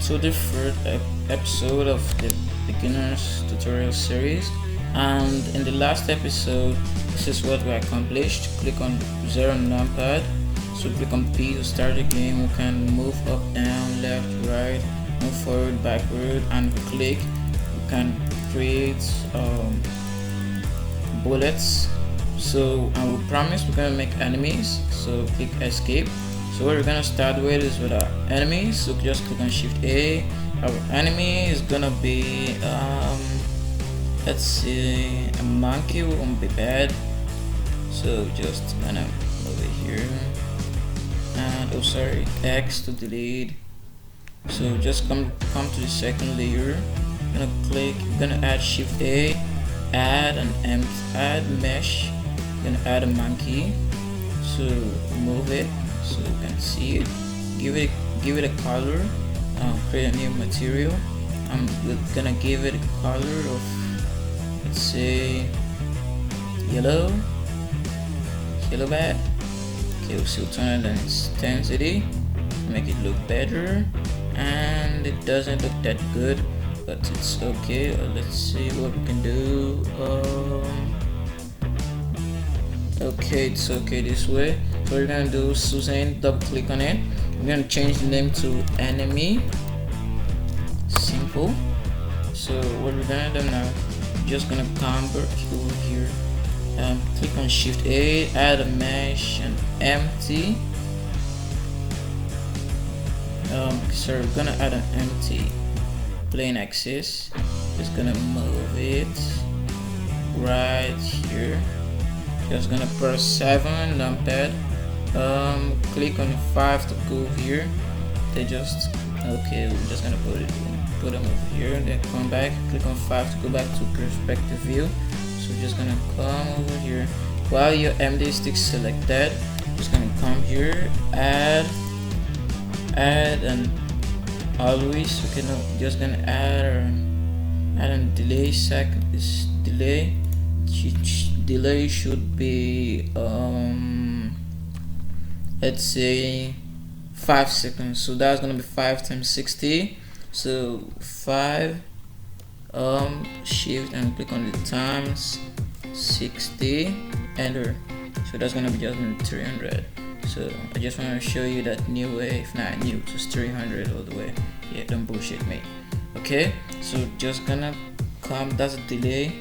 to the third episode of the beginners tutorial series, and in the last episode this is what we accomplished. Click on 0 numpad, so click on P to start the game. We can move up, down, left, right, move forward, backward, and click. We can create bullets. So and we promise we're gonna make enemies, so click escape. So what we're gonna start with is with our enemies, so just click on Shift A. Our enemy is gonna be let's see, a monkey won't be bad, so just gonna move it here, and oh sorry, X to delete. So just come to the second layer, gonna click, gonna add Shift A, add mesh, gonna add a monkey, so move it so you can see it, give it a color, create a new material. We're gonna give it a color of, let's say, yellow bad. Okay, we'll still turn it on intensity to make it look better, and it doesn't look that good, but it's okay. Let's see what we can do. Okay, it's okay this way. So what we're gonna do, Suzanne, double click on it. We're gonna change the name to enemy. Simple. So what we're gonna do now, just gonna come back over here, click on Shift A, add a mesh and empty. So we're gonna add an empty plane axis. Just gonna move it right here. Just gonna press 7 numpad, click on 5 to go here. They just, okay, we're just gonna put them over here, then come back, click on 5 to go back to perspective view. So we're just gonna come over here, while your MD stick selected, just gonna come here, add and always, okay, no, just gonna add a delay second. This delay should be let's say 5 seconds, so that's gonna be 5 times 60, so 5, shift and click on the times 60, enter. So that's gonna be just 300. So I just want to show you that new way, if not new, just 300 all the way. Yeah, don't bullshit me. Okay, so just gonna come, that's a delay,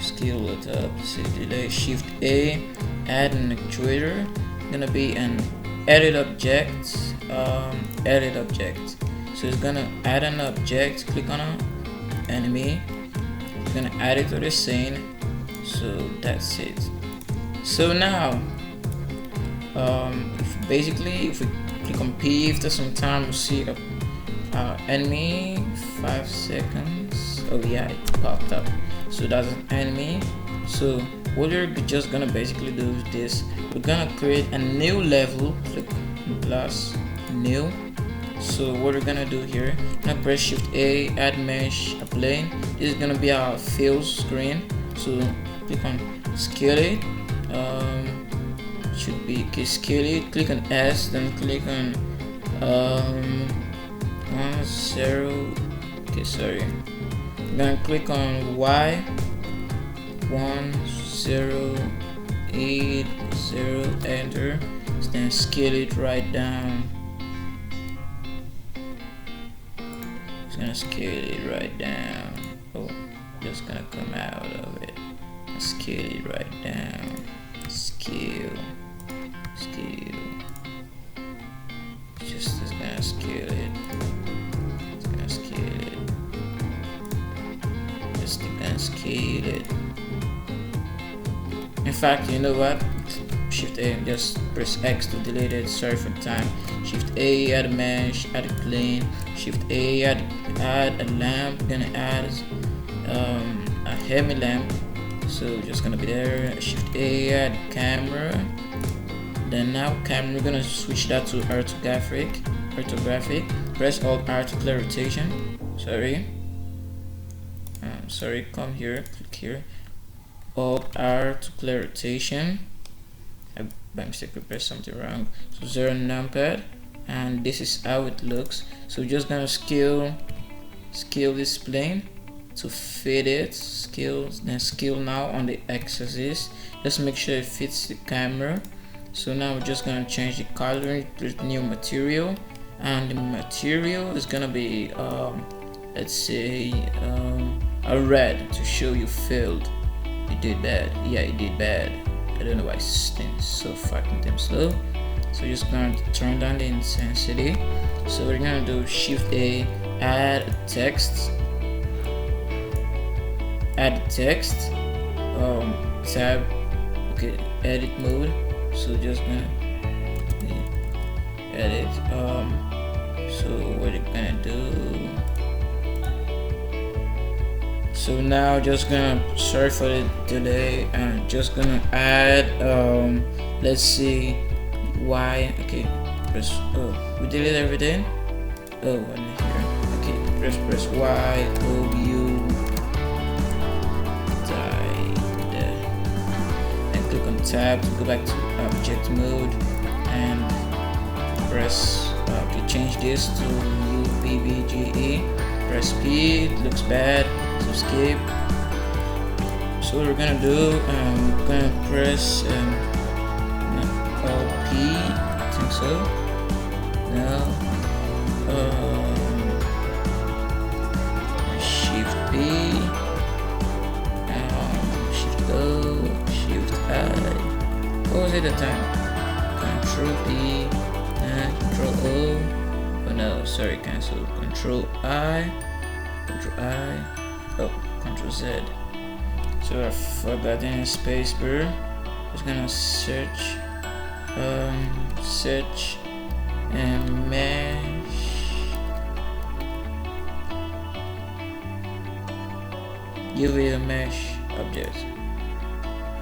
scale it up, say delay, Shift A, add an actuator, gonna be an edit object, so it's gonna add an object, click on an enemy, it's gonna add it to the scene. So that's it. So now if we click on P, after some time we'll see our enemy, 5 seconds. Oh yeah, it popped up. So that's an enemy. So what we're just gonna basically do is this, we're gonna create a new level, click plus new. So what we're gonna do here, I'm gonna press Shift A, add mesh, a plane. This is gonna be our fill screen, so click on scale it, should be, okay, scale it, click on S, then click on 10, okay, sorry, I'm gonna click on Y, 1080, enter, then scale it right down. It's gonna scale it right down. Oh, just gonna come out of it, scale it right down, scale, just, it's gonna scale it, just gonna scale it. In fact, you know what, Shift A, just press X to delete it, sorry for the time. Shift A, add a mesh, add a plane, Shift A, add a lamp, gonna add a heavy lamp, so just gonna be there. Shift A, add camera, then now camera, we're gonna switch that to orthographic, press Alt R to clear rotation, sorry, come here, click here, Alt R to clear rotation. I by mistake pressed something wrong. So 0 numpad, and this is how it looks. So we're just gonna scale this plane to fit it. Then scale now on the x-axis. Just make sure it fits the camera. So now we're just gonna change the color to new material, and the material is gonna be let's say a red to show you failed. You did bad. Yeah, you did bad. I don't know why it's so fucking damn slow. So just gonna turn down the intensity. So we're gonna do Shift A, add text, tab, okay, edit mode. So just gonna edit. So what you're gonna do? So now just gonna, sorry for the delay, and just gonna add let's see Y. Okay, press, oh, we delete everything. Oh, and here, okay, press Y, O, U, and click on tab to go back to object mode, and press okay, change this to upbge. Press P, it looks bad, so escape. So what we're gonna do, we're gonna press P, I think so. Now Shift B, Shift O, Shift I. What was it at the time? Control P and Control O. Oh no, sorry, cancel. Control I, oh, Control Z. So I forgot in space bar. Just gonna search and mesh. UV mesh object.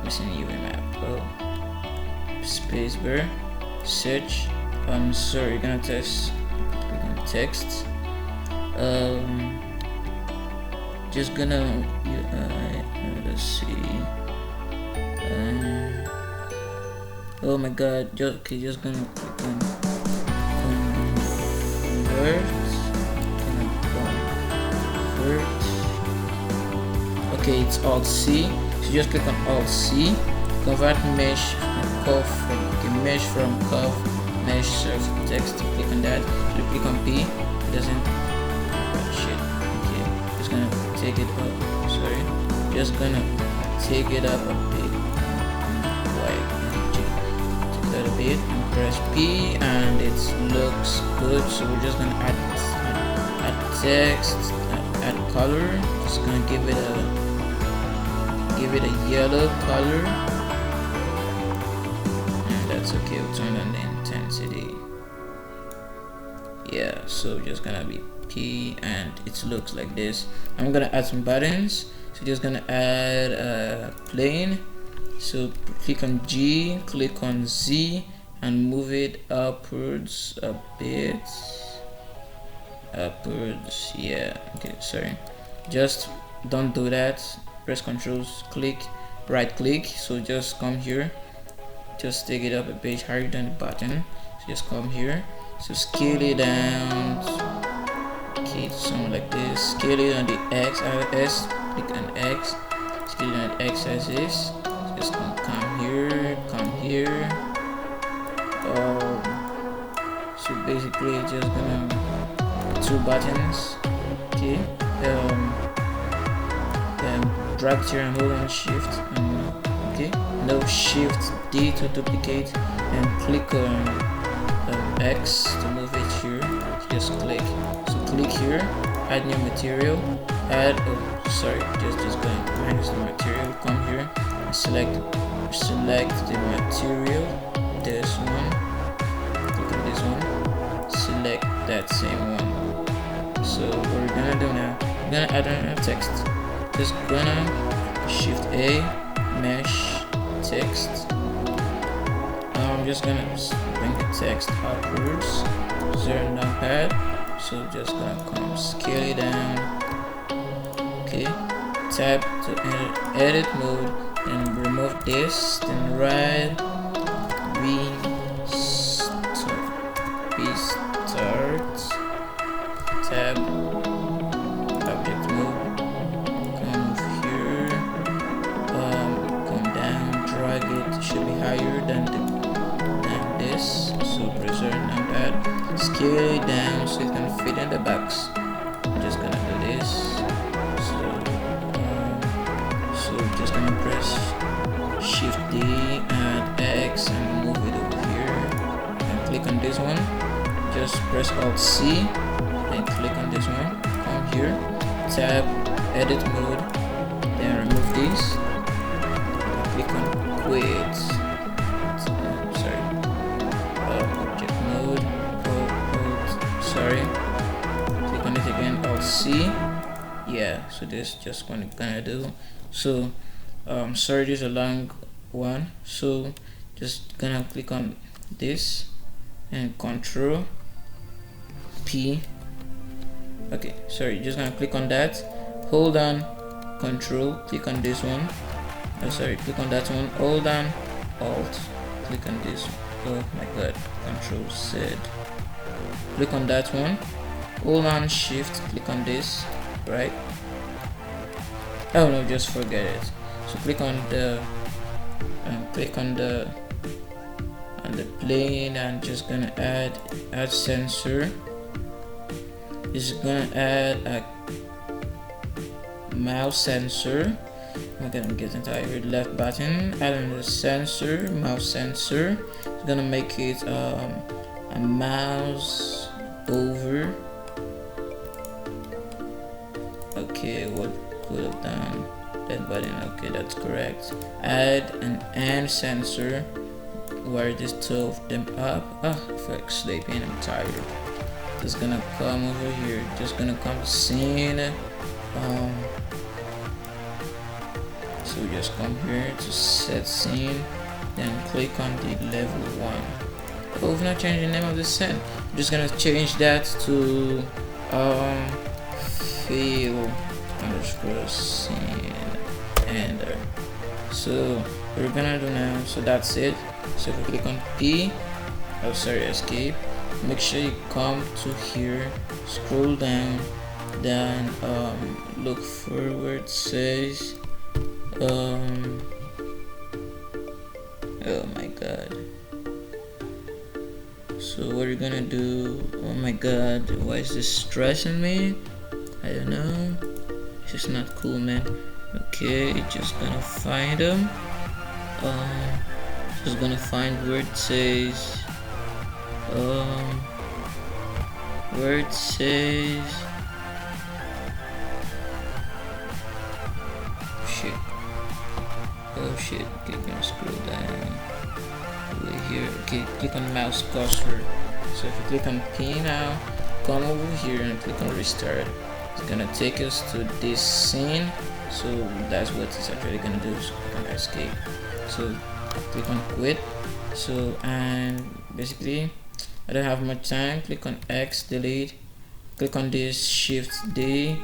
Missing UV map. Oh, space bar. Search. Sorry, you're gonna test. Text. Just gonna let's see. Oh my god, just gonna click on convert. Okay, it's Alt C. So just click on Alt C. Convert mesh from mesh from curve mesh surf text. Click on that. So click on P. It doesn't. Oh shit. Okay, just gonna take it up. Sorry, just gonna take it up a bit. Like take that a bit and press P, and it looks good. So we're just gonna add text, add color. Just gonna give it a yellow color, and that's okay. We'll turn on the intensity. Yeah, so just gonna be P, and it looks like this. I'm gonna add some buttons. So just gonna add a plane. So click on G, click on Z, and move it upwards a bit. Upwards, yeah. Okay, sorry. Just don't do that. Press Controls, click, right click. So just come here. Just take it up a bit higher than the button. So just come here. So scale it down. Okay, something like this. Scale it on the X-axis. Click on X. Scale it on the X-axis. So just come here. Come here. So basically, just gonna two buttons. Okay. Drag here and hold on Shift. Okay. No, Shift D to duplicate, and click on X to move it here. So just click. So click here. Add new material. Add. Oh, sorry. Just go minus the material. Come here and select the material. This one. Click on this one. Select that same one. So what we're gonna do now? We're gonna add another text. Just gonna Shift A, mesh, text. I'm just gonna bring the text upwards, zero down pad. So just gonna come scale it down. Okay, tab to edit mode, and remove this. Then right, restore. it should be higher than this. So preserve numpad, scale it down so it can fit in the box. I'm just gonna do this. So just gonna press Shift D and X and move it over here. And click on this one. Just press Alt C and click on this one. Come here, tab Edit Mode, then remove this. Click on Quit. Object Mode. Sorry. Click on it again. Alt C. Yeah. So this is just what I'm gonna do. So sorry, this is a long one. So just gonna click on this and Control P. Okay, sorry, just gonna click on that, hold on, Control, click on this one. Oh sorry, click on that one, hold on, Alt, click on this. Oh my god, Control Z. Click on that one, hold on, Shift, click on this, right? Oh no, just forget it. So click on the plane and just gonna add sensor. Is gonna add a mouse sensor. I'm gonna get entire left button, add on the sensor, mouse sensor. It's gonna make it a mouse over. Okay, what could have done that button? Okay, that's correct. Add an and sensor. Wire these two of them up. Fuck, sleeping, I'm tired. Just gonna come over here, just gonna come to scene. So just come here to set scene, then click on the level 1. Oh, we've not changed the name of the scene. I'm just gonna change that to fail underscore scene enter. So what we're gonna do now, so that's it. So if we click on P, oh sorry, escape, make sure you come to here, scroll down, then look for where it says oh my god. So what are you gonna do? Oh my god, why is this stressing me? I don't know, it's just not cool, man. Okay, just gonna find them. Just gonna find where it says shit. Oh shit. Okay, gonna scroll down over here. Okay, click on mouse cursor. So if you click on P now, come over here and click on restart. It's gonna take us to this scene. So that's what it's actually gonna do. So click on escape. So click on quit. So and basically I don't have much time. Click on X, delete. Click on this, Shift D,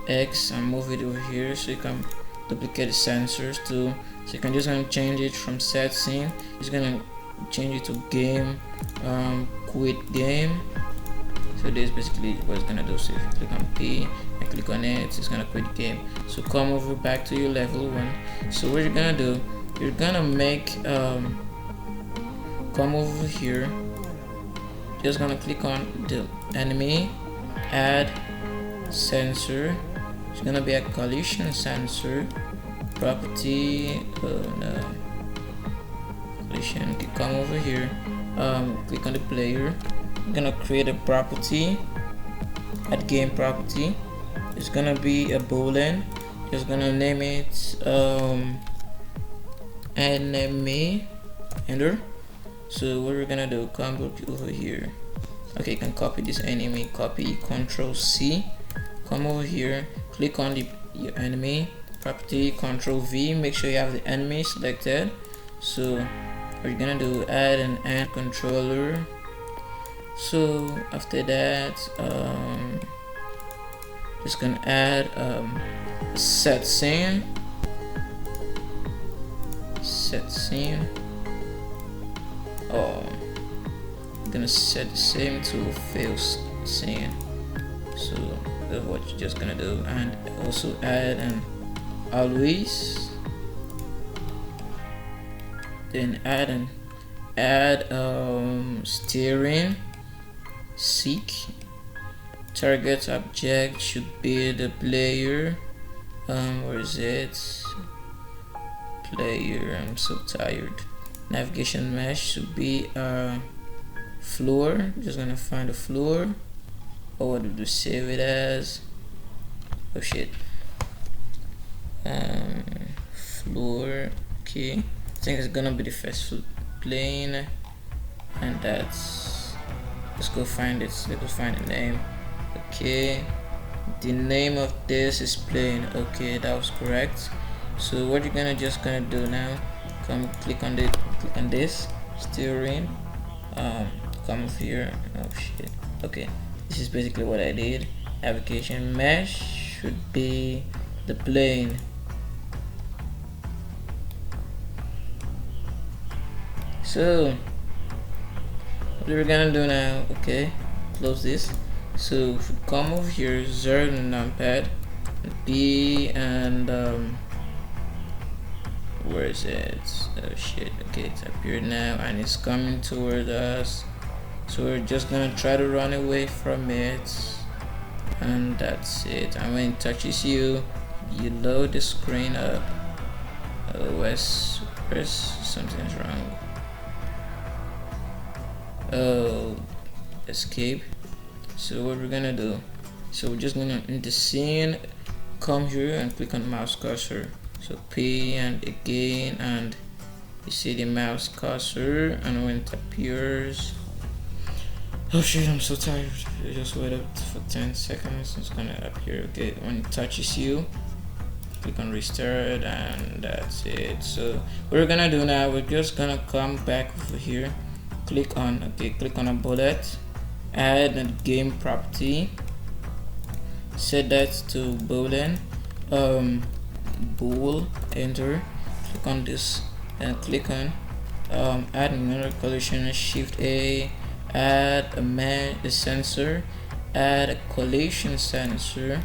X, and move it over here so you can duplicate the sensors too. So you can just gonna change it from set scene. It's gonna change it to game, quit game. So this is basically what it's gonna do. So if you click on P and click on it, it's gonna quit game. So come over back to your level 1. So what you're gonna do, you're gonna make come over here, just gonna click on the enemy, add sensor. It's gonna be a collision sensor property. Oh no, collision. Okay, come over here, click on the player. I'm gonna create a property, add game property. It's gonna be a boolean. Just gonna name it enemy enter. So what we're gonna do, come over here. Okay, you can copy this enemy, copy, Control C, come over here, click on your enemy property, Control V, make sure you have the enemy selected. So what you're gonna do, add an end controller. So after that, just gonna add set scene. Oh, I'm gonna set the same to fail scene. So that's what you're just gonna do, and also add an always then add steering seek. Target object should be the player. Where is it? Player. I'm so tired. Navigation mesh should be floor. Just gonna find the floor. Oh, what did we save it as? Oh shit. Floor. Okay. I think it's gonna be the first plane, and that's. Let's go find it. Let's go find the name. Okay, the name of this is plane. Okay, that was correct. So what you're just gonna do now, come click on this steering, come up here. Oh shit. Okay, this is basically what I did. Navigation mesh should be the plane. So what we're gonna do now, okay, close this. So if we come over here, zero and numpad, B, and where is it? Oh shit. Okay, it's appeared now and it's coming toward us. So we're just gonna try to run away from it, and that's it. And when it touches you, you load the screen up. Oh, where's something's wrong? Oh, escape. So what we're gonna do, so we're just gonna in the scene, come here and click on mouse cursor. So P and again, and you see the mouse cursor, and when it appears, oh shit, I'm so tired. Just wait up for 10 seconds. It's gonna appear. Okay, when it touches you, click on restart, and that's it. So what we're gonna do now, we're just gonna come back over here, click on a bullet, add a game property, set that to boolean, bool, enter, click on this and click on add another collision, shift A, add a sensor, add a collision sensor,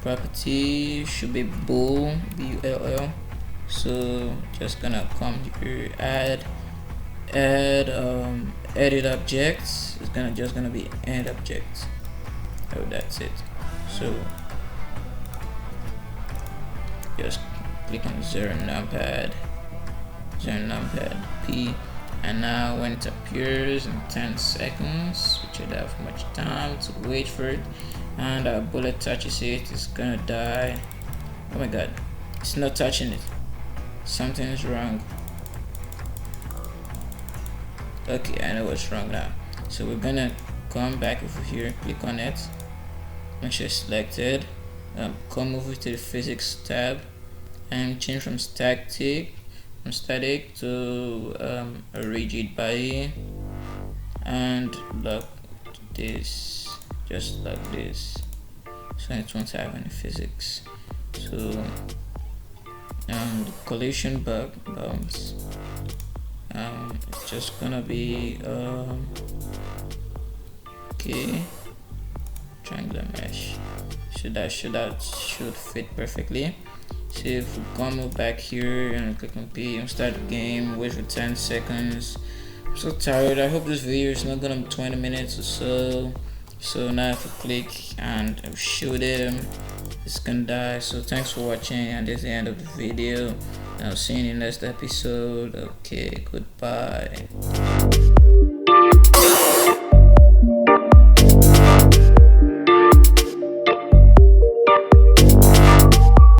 property should be bool, bull. So just gonna come here, add edit objects. It's just gonna be end objects. Oh, that's it. So just click on zero numpad P, and now when it appears in 10 seconds, which I don't have much time to wait for it, and a bullet touches it, it's gonna die. Oh my god, it's not touching it. Something is wrong. Okay, I know what's wrong now. So we're gonna come back over here, click on it, make sure it's selected, come over to the physics tab and change from static to a rigid body, and lock this just like this, so it won't have any physics. So the collision bounce, it's just gonna be okay, triangular mesh. So that should fit perfectly. So if we come back here and click on P and start the game, wait for 10 seconds. I'm so tired. I hope this video is not gonna be 20 minutes or so. So now if I click and shoot it, it's gonna die. So thanks for watching, and this is the end of the video. I'll see you in the next episode. Okay, goodbye.